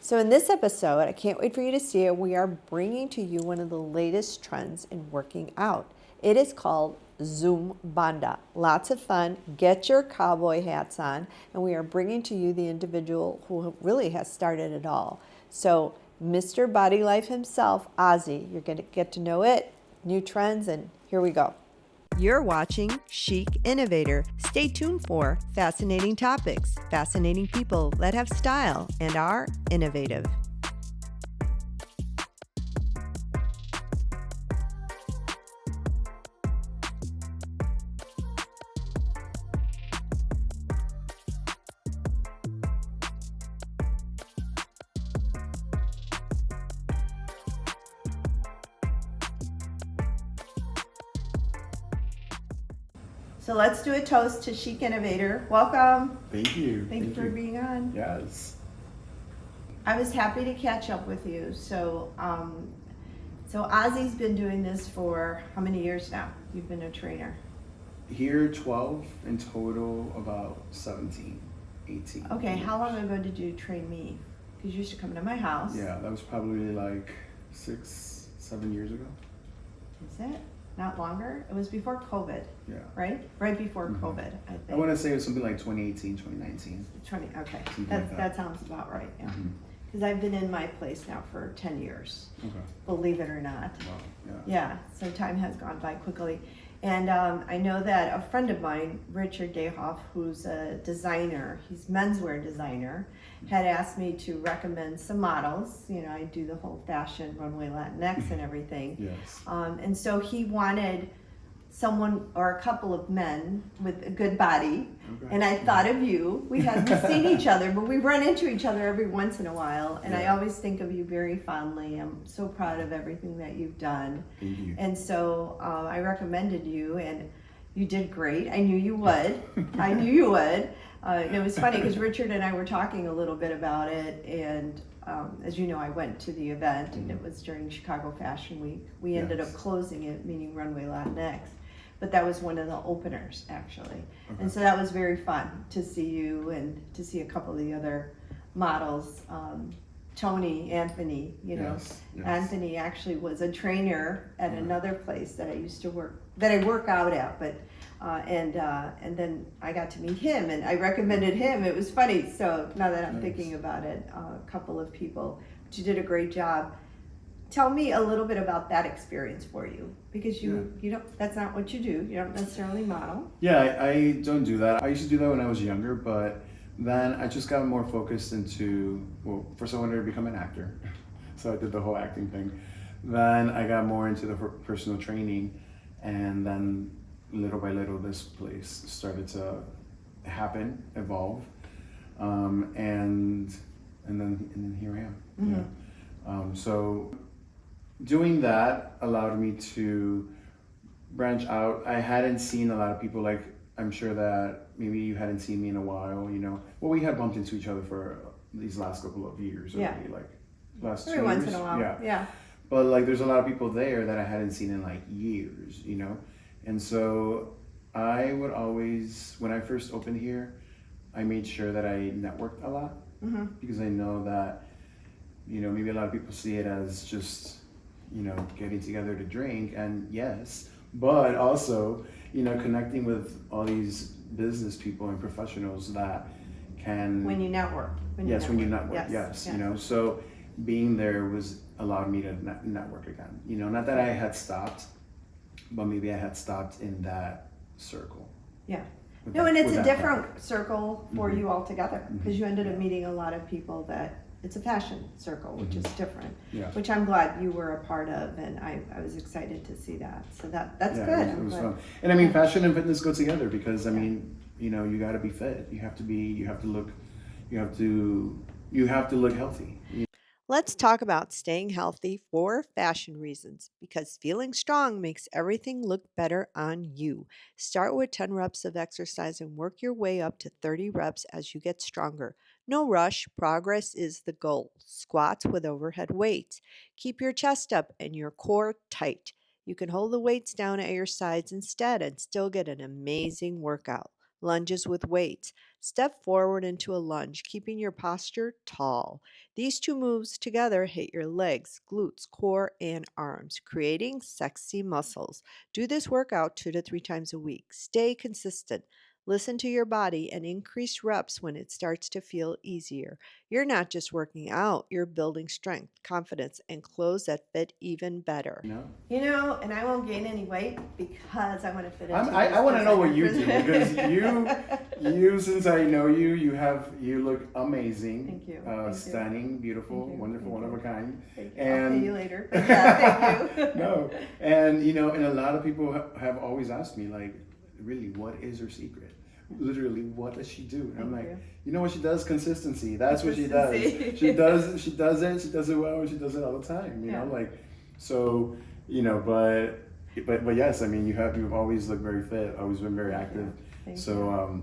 So in this episode, I can't wait for you to see it, we are bringing to you one of the latest trends in working out. It is called Zumbanda. Lots of fun. Get your cowboy hats on. And we are bringing to you the individual who really has started it all. So Mr. BodyLife himself, Ozzy, you're going to get to know it, new trends, and here we go. You're watching Chic Innovator. Stay tuned for fascinating topics, fascinating people that have style and are innovative. So let's do a toast to Chic Innovator. Welcome. Thank you. Thank you for being on. Yes. I was happy to catch up with you. So Ozzy's been doing this for how many years now? You've been a trainer. Here 12, in total about 17, 18. Okay, how long ago did you train me? Because you used to come to my house. Yeah, that was probably like 6, 7 years ago. Is it? Not longer? It was before COVID. Yeah. Right? Right before COVID, I think. I want to say it was something like 2018, 2019. Okay. Like That sounds about right, yeah. Mm-hmm. Because I've been in my place now for 10 years, Okay. believe it or not. Wow. Yeah. Yeah, so time has gone by quickly. And I know that a friend of mine, Richard Dayhoff, who's a designer, he's menswear designer, had asked me to recommend some models. You know, I do the whole fashion, runway Latinx and everything. Yes. And so he wanted someone or a couple of men with a good body. Okay. And I thought of you. We hadn't seen each other, but we run into each other every once in a while. And I Yeah. always think of you very fondly. I'm so proud of everything that you've done. Thank you. And so I recommended you, and you did great. I knew you would. I knew you would. And it was funny because Richard and I were talking a little bit about it. And as you know, I went to the event, and it was during Chicago Fashion Week. We ended up closing it, meaning Runway Latinx. But that was one of the openers, actually. Okay. And so that was very fun to see you and to see a couple of the other models. Tony, Anthony, you know. Yes. Anthony actually was a trainer at another place that I used to work out at, but and then I got to meet him, and I recommended him. It was funny. So now that I'm thinking about it, a couple of people, but you did a great job. Tell me a little bit about that experience for you, because you don't, that's not what you do. You don't necessarily model. Yeah, I don't do that. I used to do that when I was younger, but then I just got more focused into, well, first I wanted to become an actor. So I did the whole acting thing. Then I got more into the personal training, and then little by little this place started to happen, evolve, and then here I am. Mm-hmm. Yeah. So doing that allowed me to branch out. I hadn't seen a lot of people, like I'm sure that maybe you hadn't seen me in a while, you know. Well, we had bumped into each other for these last couple of years already, like last 2 years. Every once in a while, yeah. But like there's a lot of people there that I hadn't seen in like years, you know. And so I would always, when I first opened here, I made sure that I networked a lot, because I know that, you know, maybe a lot of people see it as just, you know, getting together to drink, and yes, but also, you know, connecting with all these business people and professionals that can. When you network. When you network, yes. You know, so being there was allowed me to network again. You know, not that I had stopped, but maybe I had stopped in that circle. Yeah. No, and it's a different circle for you altogether, because you ended up meeting a lot of people that, it's a fashion circle, which is different, which I'm glad you were a part of, and I was excited to see that. So that's good. It was fun. And I mean, fashion and fitness go together, because I mean, you know, you got to be fit. You have to look healthy. Let's talk about staying healthy for fashion reasons, because feeling strong makes everything look better on you. Start with 10 reps of exercise and work your way up to 30 reps as you get stronger. No rush, progress is the goal. Squats with overhead weights. Keep your chest up and your core tight. You can hold the weights down at your sides instead and still get an amazing workout. lunges with weights. Step forward into a lunge, keeping your posture tall. These two moves together hit your legs, glutes, core, and arms, creating sexy muscles. Do this workout 2 to 3 times a week. Stay consistent. Listen to your body and increase reps when it starts to feel easier. You're not just working out, you're building strength, confidence, and clothes that fit even better. You know? You know, and I won't gain any weight because I want to fit into I want to know what you do, because you since I know you, you look amazing. Thank you. Stunning, beautiful, wonderful, one of a kind. Thank you. And I'll pay you later. But yeah, thank you. No, and and a lot of people have always asked me, like, really, what is her secret? Literally, what does she do? And I'm like, you know what she does? Consistency. That's what she does. She does it. She does it well. She does it all the time. You know, like, so, but yes, I mean, you've always looked very fit. Always been very active. So,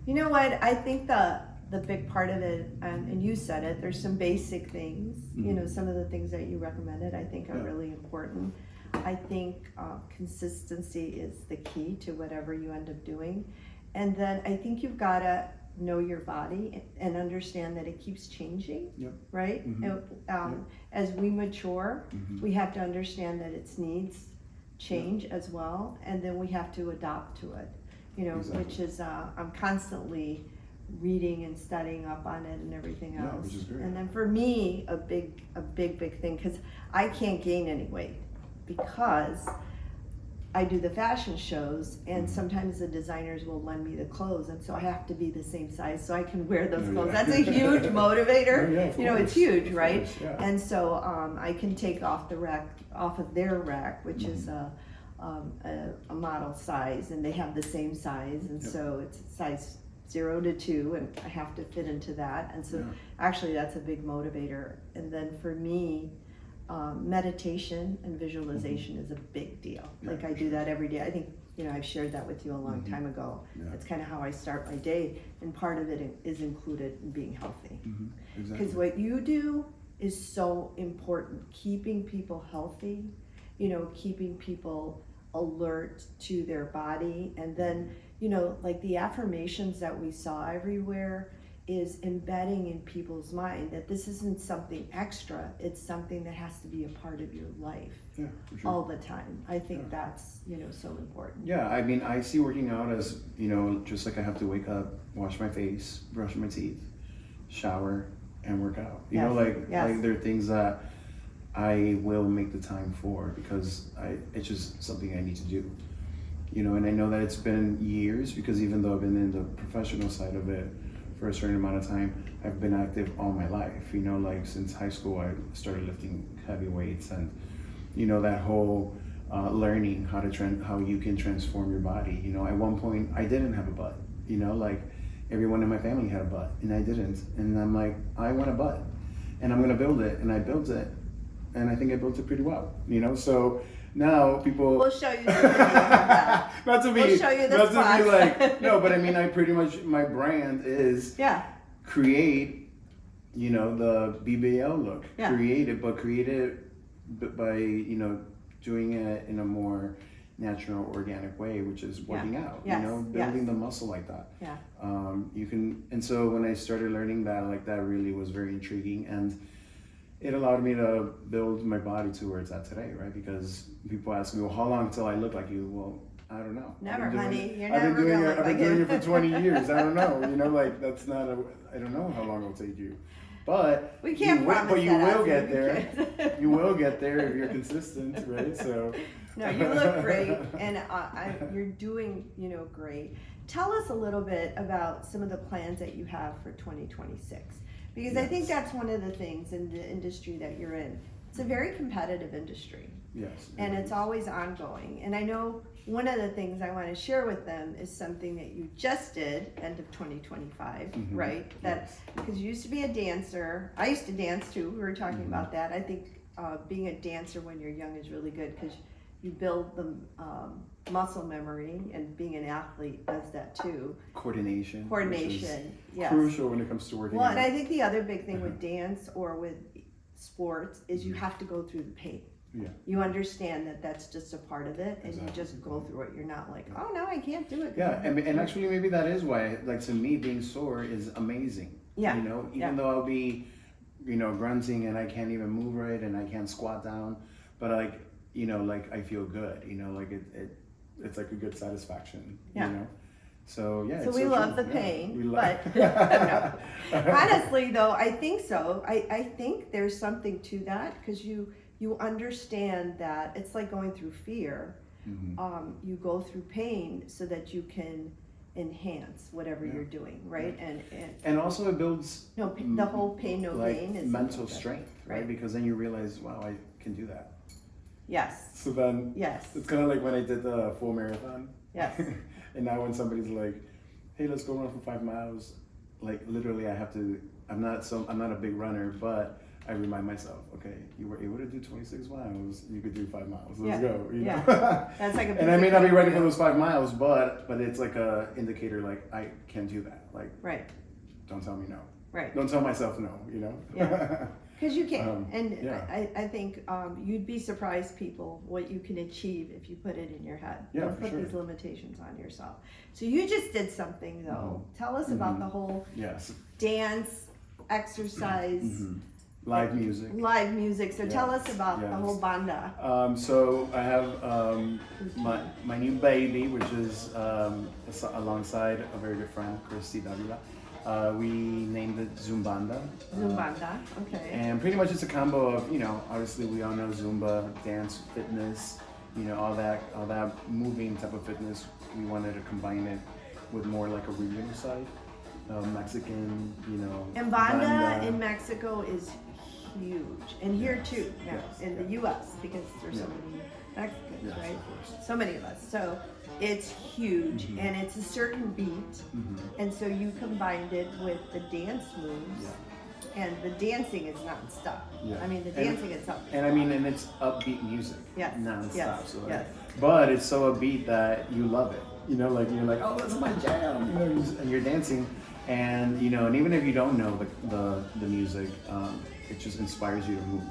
you know what? I think the big part of it, and you said it. There's some basic things. You know, some of the things that you recommended, I think, are really important. I think consistency is the key to whatever you end up doing. And then I think you've got to know your body and understand that it keeps changing, right? As we mature, we have to understand that its needs change as well, and then we have to adapt to it, which is, I'm constantly reading and studying up on it and everything else. Which is great. And then for me, a big thing, because I can't gain any weight because I do the fashion shows, and sometimes the designers will lend me the clothes, and so I have to be the same size so I can wear those clothes. That's a huge motivator. It's huge, right? And so I can take off of their rack, which is a model size, and they have the same size, and so it's size 0 to 2, and I have to fit into that. And so actually that's a big motivator. And then for me, meditation and visualization is a big deal. Like I do that every day. I think, I've shared that with you a long time ago. That's kind of how I start my day. And part of it is included in being healthy. Because what you do is so important. Keeping people healthy, keeping people alert to their body. And then, like the affirmations that we saw everywhere, is embedding in people's mind that this isn't something extra, it's something that has to be a part of your life all the time. I think that's, so important. Yeah, I mean, I see working out as, just like I have to wake up, wash my face, brush my teeth, shower, and work out. Like there are things that I will make the time for because it's just something I need to do. And I know that it's been years, because even though I've been in the professional side of it for a certain amount of time, I've been active all my life. Like since high school, I started lifting heavy weights, and that whole learning how you can transform your body. At one point I didn't have a butt. Like everyone in my family had a butt, and I didn't. And I'm like, I want a butt, and I'm gonna build it. And I built it, and I think I built it pretty well. So now people. We'll show you the video of that. We'll show you the not spots. to be like, no, but I mean, I pretty much, my brand is create, the BBL look. Create it by, doing it in a more natural, organic way, which is working out, building the muscle like that. And so when I started learning that, like, that really was very intriguing, and it allowed me to build my body to where it's at today, right? Because people ask me, well, how long till I look like you? Well, I don't know. Never, honey. You're I've never been doing gonna it. look I've like been doing him. it for 20 years. I don't know. Like, that's not I don't know how long it'll take you. But we can't promise but you that, will Ozzy. get there. You will get there if you're consistent, right? So. No, you look great, and you're doing, great. Tell us a little bit about some of the plans that you have for 2026, because I think that's one of the things in the industry that you're in. It's a very competitive industry. Yes. And it's always ongoing. And I know one of the things I want to share with them is something that you just did, end of 2025, right? Because you used to be a dancer. I used to dance too. We were talking about that. I think being a dancer when you're young is really good because you build the muscle memory, and being an athlete does that too. Coordination, yes. Crucial when it comes to working out. And I think the other big thing with dance or with sports is you have to go through the pain. Yeah. You understand that that's just a part of it, and Exactly. you just go through it. You're not like, oh no, I can't do it. Yeah, and actually maybe that is why, like to me, being sore is amazing. Yeah. You know, even though I'll be, grunting and I can't even move right and I can't squat down, but like, like I feel good. Like it's like a good satisfaction. Yeah. So yeah. So it's we so love true. the Yeah. pain, We but no. Honestly though, I think so. I think there's something to that because you understand that it's like going through fear. Mm-hmm. You go through pain so that you can enhance whatever you're doing, right? And also it builds the whole pain no like gain is mental strength, right? Right. Because then you realize, wow, I can do that. Yes. So then Yes. it's kind of like when I did the full marathon. Yes. And now when somebody's like, hey, let's go run for 5 miles, like literally I have to, I'm not a big runner, but I remind myself, okay, you were able to do 26 miles, you could do 5 miles. Let's go. Yeah. That's like a and I may not be ready for those 5 miles, but it's like a indicator, like I can do that. Like, right. Don't tell me no. Right. Don't tell myself no. Yeah. Because you can, yeah. I think you'd be surprised, people, what you can achieve if you put it in your head. Yeah, Don't for put sure. these limitations on yourself. So you just did something though. Tell us about the whole Yes. dance, exercise, Live music. live music. So tell us about the whole banda. So I have my new baby, which is alongside a very good friend, Christy Davila. We named it Zumbanda. Zumbanda, okay. And pretty much it's a combo of, obviously we all know Zumba, dance, fitness, all that moving type of fitness. We wanted to combine it with more like a regional side, Mexican, And banda in Mexico is huge, and here too now in the U.S. because there's so many Mexicans, right? Of course. So many of us. So it's huge, and it's a certain beat, and so you combined it with the dance moves, and the dancing is nonstop. Yeah. I mean, the dancing itself. And I mean, and it's upbeat music, Yes. nonstop. Yes. So Yes. But it's so upbeat that you love it. Like you're like, oh, that's my jam. And you're dancing, and and even if you don't know the music, it just inspires you to move.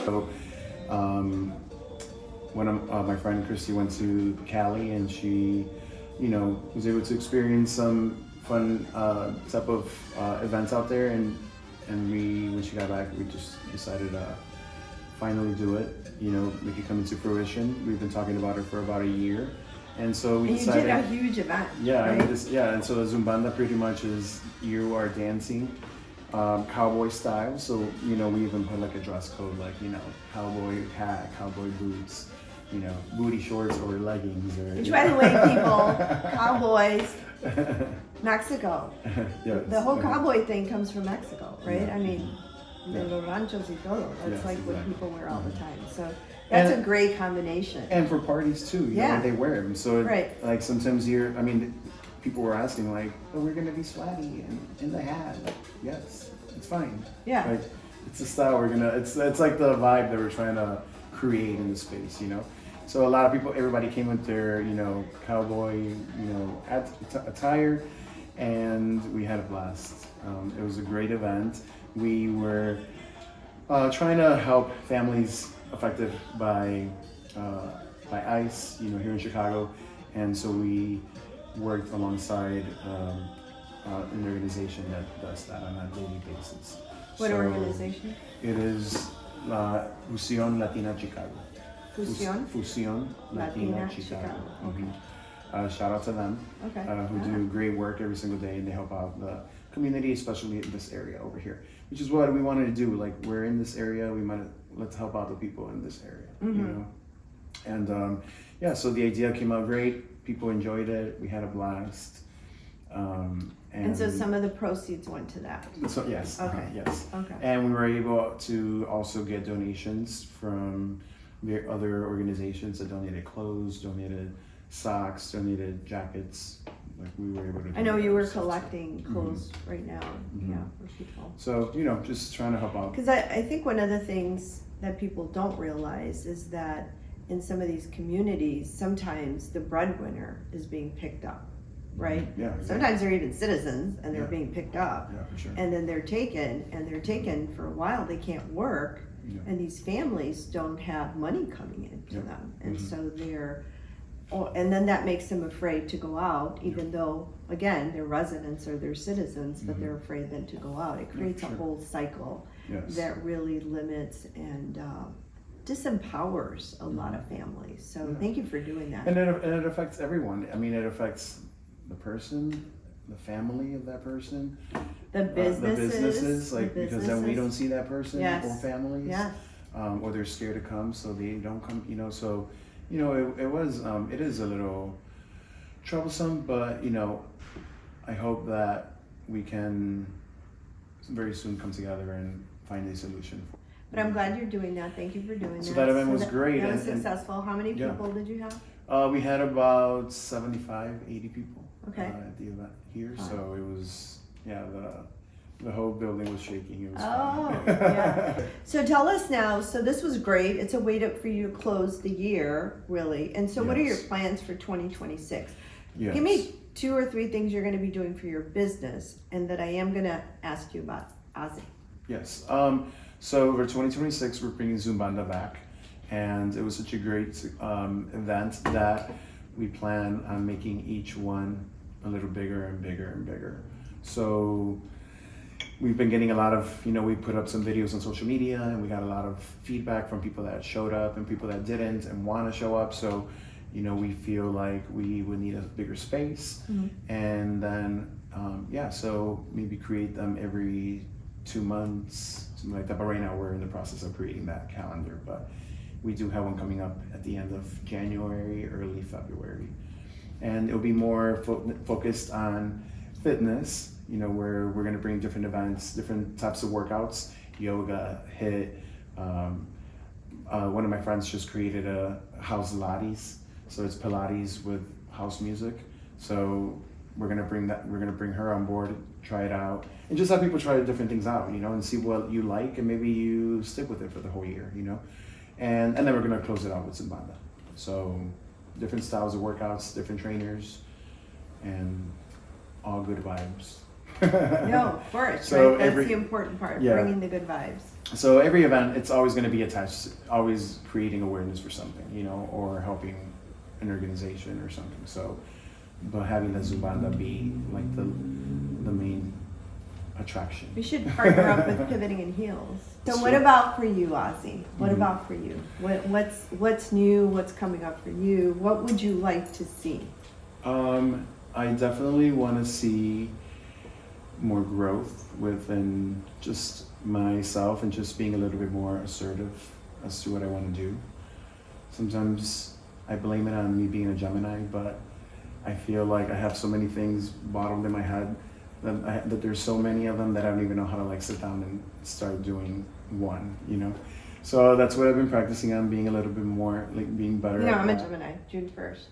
So, when my friend Christy went to Cali and she, was able to experience some fun type of events out there, and when she got back, we just decided to finally do it. Make it come into fruition. We've been talking about it for about a year, and so we decided. You did a huge event. Yeah, right? and so the Zumbanda pretty much is you are dancing. Cowboy style, so we even put like a dress code, like cowboy hat, cowboy boots, booty shorts or leggings, or Which, by the way, people, cowboys, Mexico. Yes. The whole cowboy thing comes from Mexico, right? Yeah. I mean, Yeah. the ranchos y todo. That's Yes, like what exactly. people wear all the time. So that's a great combination. And for parties too, they wear them. So like sometimes people were asking like, oh, we're gonna be sweaty and in the hat. Like, yes, it's fine. Yeah. Like it's the style it's like the vibe that we're trying to create in the space, So a lot of people, everybody came with their, cowboy, attire, and we had a blast. It was a great event. We were trying to help families affected by ICE, here in Chicago, and so we worked alongside an organization that does that on a daily basis. What So organization? It is Fusión Latina Chicago. Fusión? Fusión Latina Chicago. Shout out to them, Okay. who do great work every single day, and they help out the community, especially in this area over here, which is what we wanted to do. Like, we're in this area, let's help out the people in this area, And so the idea came out great. People enjoyed it. We had a blast. And so some of the proceeds went to that. So yes, Okay. yes. Okay. And we were able to also get donations from the other organizations that donated clothes, donated socks, donated jackets. Like, we were able to. I know you were so- collecting clothes right now, for people. So just trying to help out. Because I think one of the things that people don't realize is that in some of these communities, sometimes the breadwinner is being picked up, right? Yeah. Exactly. Sometimes they're even citizens and they're Yeah. being picked up. Yeah, for sure. And then they're taken for a while. They can't work, Yeah. and these families don't have money coming into Yeah. them, and Mhm. so and then that makes them afraid to go out, even though, again, they're residents or they're citizens, but they're afraid then to go out. It creates a sure. whole cycle Yes. that really limits and disempowers a lot of families. So Yeah. thank you for doing that. And it affects everyone. I mean, it affects the person, the family of that person, The businesses, like, because then we don't see that person Yes. or families, Yes. or they're scared to come, so they don't come. So it is a little troublesome, but I hope that we can very soon come together and find a solution. But I'm glad you're doing that. Thank you for doing that. So that event was great. That was and successful. How many Yeah. people did you have? we had about 75, 80 people Okay. at the event here. Fine. So it was, the whole building was shaking. It was Oh, fun. yeah. So tell us now, so this was great. It's a way for you to close the year, really. And so what are your Yes. plans for 2026? Yes. Give me 2 or 3 things you're going to be doing for your business and that I am going to ask you about Ozzy. Yes. So for 2026, we're bringing Zumbanda back. And it was such a great event that we plan on making each one a little bigger and bigger and bigger. So we've been getting a lot of, we put up some videos on social media and we got a lot of feedback from people that showed up and people that didn't and want to show up. So, we feel like we would need a bigger space. Mm-hmm. And then, so maybe create them every 2 months, something like that. But right now we're in the process of creating that calendar. But we do have one coming up at the end of January, early February. And it'll be more focused on fitness, where we're going to bring different events, different types of workouts, yoga, HIIT. One of my friends just created a house Pilates. So it's Pilates with house music. So we're going to bring her on board, try it out, and just have people try different things out, and see what you like, and maybe you stick with it for the whole year, And then we're going to close it out with Zumbanda. So different styles of workouts, different trainers, and all good vibes. No, of course, So right? That's the important part, Yeah. bringing the good vibes. So every event, it's always going to be attached, always creating awareness for something, or helping an organization or something. So, but having the Zumbanda be like the main attraction. We should partner up with Pivoting in Heels. So what about for you, Ozzy? What about for you? What's new? What's coming up for you? What would you like to see? I definitely want to see more growth within just myself and just being a little bit more assertive as to what I want to do. Sometimes I blame it on me being a Gemini, but I feel like I have so many things bottled in my head that there's so many of them that I don't even know how to sit down and start doing one, So that's what I've been practicing on, being a little bit more, being better. I'm a Gemini, June 1st.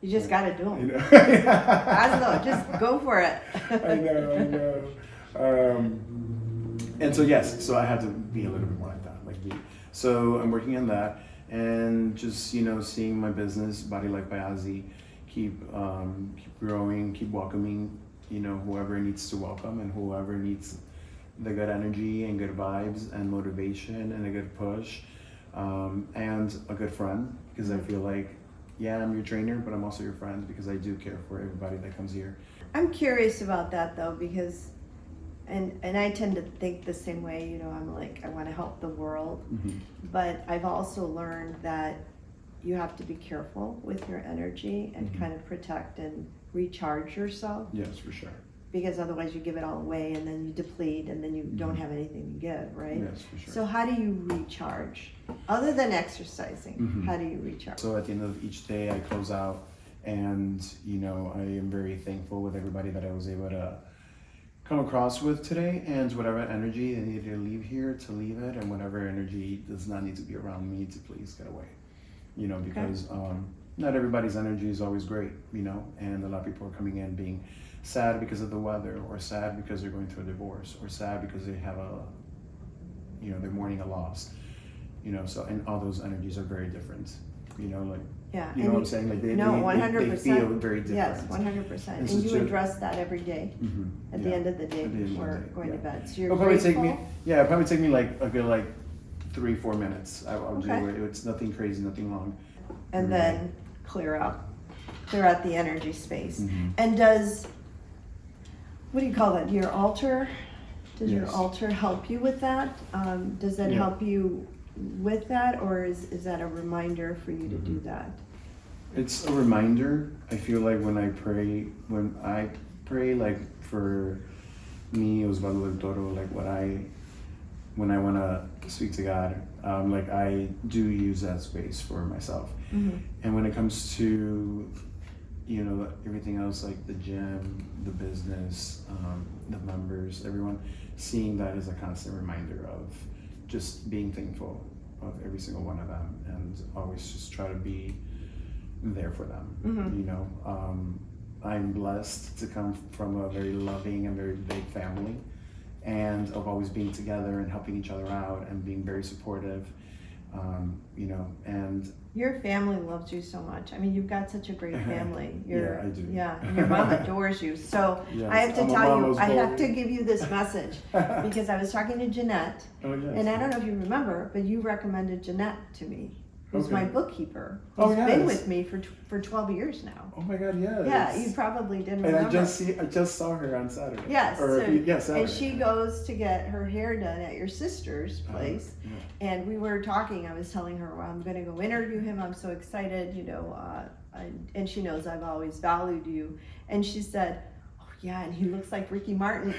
You just got to do them. Oslo, just go for it. I know. And so yes, so I had to be a little bit more like that, So I'm working on that, and just seeing my business, BodyLife by Ozzy, keep growing, keep welcoming, whoever needs to welcome and whoever needs the good energy and good vibes and motivation and a good push, and a good friend, because I feel like, I'm your trainer, but I'm also your friend because I do care for everybody that comes here. I'm curious about that though, because, and I tend to think the same way, I'm like, I want to help the world, but I've also learned that you have to be careful with your energy and kind of protect and recharge yourself. Yes, for sure. Because otherwise you give it all away and then you deplete and then you don't have anything to give, right? Yes, for sure. So how do you recharge? Other than exercising, how do you recharge? So at the end of each day I close out, and I am very thankful with everybody that I was able to come across with today, and whatever energy they needed to leave here, to leave it, and whatever energy does not need to be around me, to please get away. Because not everybody's energy is always great, and a lot of people are coming in being sad because of the weather, or sad because they're going through a divorce, or sad because they have they're mourning a loss. you know, so, and all those energies are very different, you know, like, Yeah. you know what I'm saying? Like they 100%. they feel very different. Yes, 100%. And so you address that every day. At the end of the day At the end of the before day, going to bed. So you're it'll probably grateful. it'll probably take me like a good like 3-4 minutes. I'll Okay. do it. It's nothing crazy, nothing long. And then clear out the energy space. Mm-hmm. And what do you call that? Your altar? Does your Yes. altar help you with that? Does that Yeah. help you with that, or is that a reminder for you to do that? It's a reminder. I feel like when I pray like for me, Osvaldo del Toro, like when I want to speak to God, like I do use that space for myself. And when it comes to, you know, everything else, like the gym, the business, the members, everyone, seeing that as a constant reminder of just being thankful of every single one of them, and always just try to be there for them. You know, I'm blessed to come from a very loving and very big family, and of always being together and helping each other out and being very supportive. You know, and your family loves you so much. I mean, you've got such a great family. Yeah, I do. Yeah, and your mom adores you. So yes, I have to I'm a tell you, mama's I have boy. to give you this message because I was talking to Jeanette, Oh, yes. and I don't know if you remember, but you recommended Jeanette to me, who's Okay. my bookkeeper, Oh, who's been yes. with me for 12 years now. Oh my God, yes. Yeah, you probably didn't And remember. I just saw her on Saturday. Yes, Saturday. and she goes to get her hair done at your sister's place. Yeah. And we were talking, I was telling her, well, I'm going to go interview him. I'm so excited, you know, and she knows I've always valued you. And she said, oh yeah, and he looks like Ricky Martin.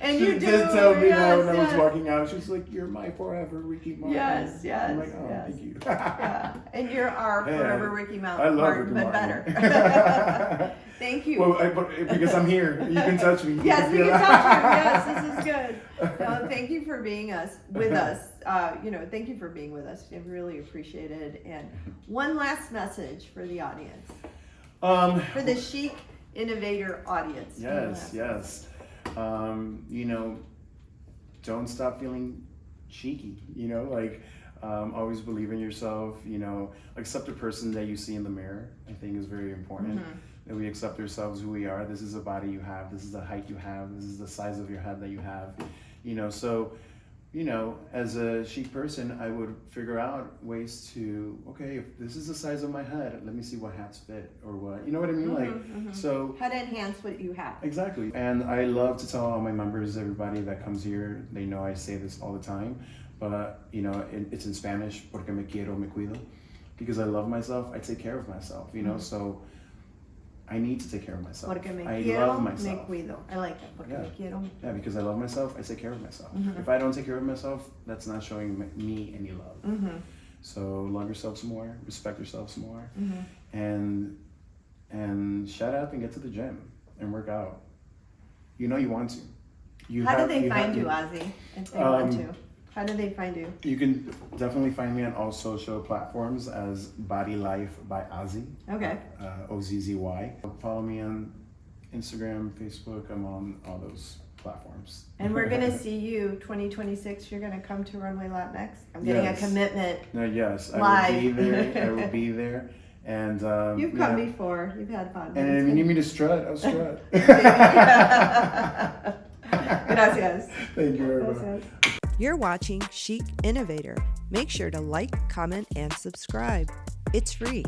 And She you do. did tell me that when I was yes. walking out. She was like, "You're my forever Ricky Martin." Yes, I'm like, "Oh, yes. thank you." Yeah, and you're our Yeah. forever Ricky I love Martin, Ricky but Martin. better. Thank you. Well, but because I'm here, you can touch me. Yes, we feel- can touch you. Yes, this is good. No, thank you for being with us. You know, thank you for being with us. I really appreciate it. And one last message for the audience, for the Chic Innovator audience. Yes. You know, don't stop feeling cheeky. You know, like always believe in yourself. You know, accept the person that you see in the mirror. I think is very important. That we accept ourselves, who we are. This is the body you have. This is the height you have. This is the size of your head that you have. You know, so, you know, as a chic person, I would figure out ways to, okay, if this is the size of my head, let me see what hats fit or what, you know what I mean? So. How to enhance what you have. Exactly. And I love to tell all my members, everybody that comes here, they know I say this all the time, but, you know, it's in Spanish, porque me quiero, me cuido. Because I love myself, I take care of myself, you know, so I need to take care of myself. Porque me I quiero, love me myself. cuido. I like that. Porque me quiero. Yeah, because I love myself, I take care of myself. If I don't take care of myself, that's not showing me any love. So love yourself some more, respect yourself some more, and shut up and get to the gym and work out. You know you want to. How do they find you, Ozzy, if they want to? How do they find you? You can definitely find me on all social platforms as BodyLife by Ozzy. Okay. OZZY. Follow me on Instagram, Facebook. I'm on all those platforms. And we're going to see you 2026. You're going to come to Runway Latinx. I'm getting Yes. a commitment. No, yes, I Live. will be there. I will be there. And You've come before. You've had fun. And if you need me to strut, I'll strut. Gracias. Thank you very much. Gracias. You're watching Chic Innovator. Make sure to like, comment, and subscribe. It's free.